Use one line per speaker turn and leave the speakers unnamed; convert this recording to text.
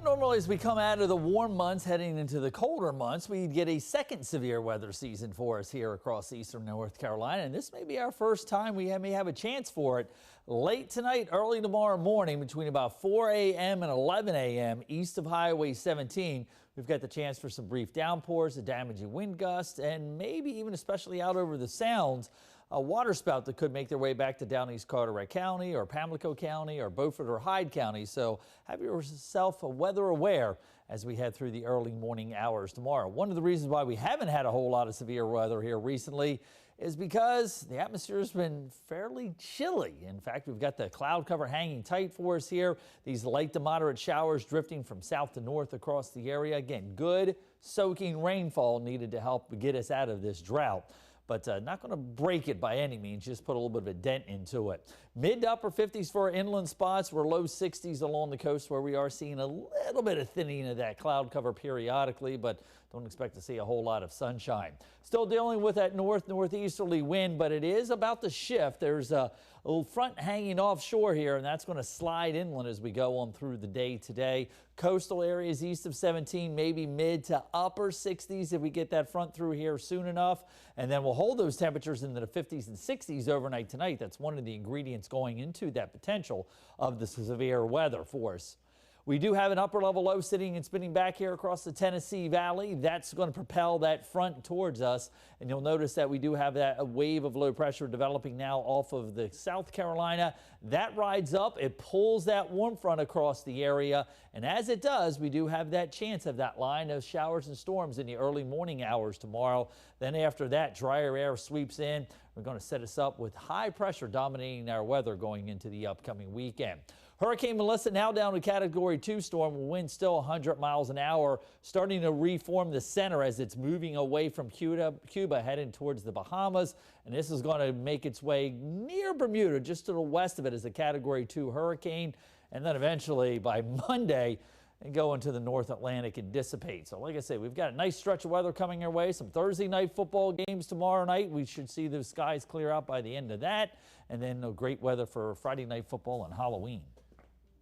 Normally, as we come out of the warm months heading into the colder months, we get a second severe weather season for us here across eastern North Carolina. And this may be our first time we may have a chance for it late tonight, early tomorrow morning between about 4 a.m. and 11 a.m. east of Highway 17. We've got the chance for some brief downpours, a damaging wind gust, and maybe even especially out over the Sounds, a waterspout that could make their way back to down East Carteret County or Pamlico County or Beaufort or Hyde County. So have yourself weather aware as we head through the early morning hours tomorrow. One of the reasons why we haven't had a whole lot of severe weather here recently is because the atmosphere has been fairly chilly. In fact, we've got the cloud cover hanging tight for us here. These light to moderate showers drifting from south to north across the area. Again, good soaking rainfall needed to help get us out of this drought. But not going to break it by any means, just put a little bit of a dent into it. Mid to upper 50s for our inland spots. We're low 60s along the coast where we are seeing a little bit of thinning of that cloud cover periodically, but don't expect to see a whole lot of sunshine. Still dealing with that northeasterly wind, but it is about to shift. There's a little front hanging offshore here, and that's going to slide inland as we go on through the day today. Coastal areas east of 17, maybe mid to upper 60s if we get that front through here soon enough, and then we'll hold those temperatures into the 50s and 60s overnight tonight. That's one of the ingredients going into that potential of the severe weather for us. We do have an upper level low sitting and spinning back here across the Tennessee Valley. That's going to propel that front towards us. And you'll notice that we do have that wave of low pressure developing now off of the South Carolina. That rides up. It pulls that warm front across the area. And as it does, we do have that chance of that line of showers and storms in the early morning hours tomorrow. Then after that, drier air sweeps in. We're going to set us up with high pressure dominating our weather going into the upcoming weekend. Hurricane Melissa now down to Category 2 storm. Wind still 100 miles an hour, starting to reform the center as it's moving away from Cuba heading towards the Bahamas. And this is going to make its way near Bermuda, just to the west of it, as a Category 2 hurricane. And then eventually by Monday, and go into the North Atlantic and dissipate. So like I say, we've got a nice stretch of weather coming our way. Some Thursday night football games tomorrow night. We should see the skies clear out by the end of that. And then great weather for Friday night football and Halloween.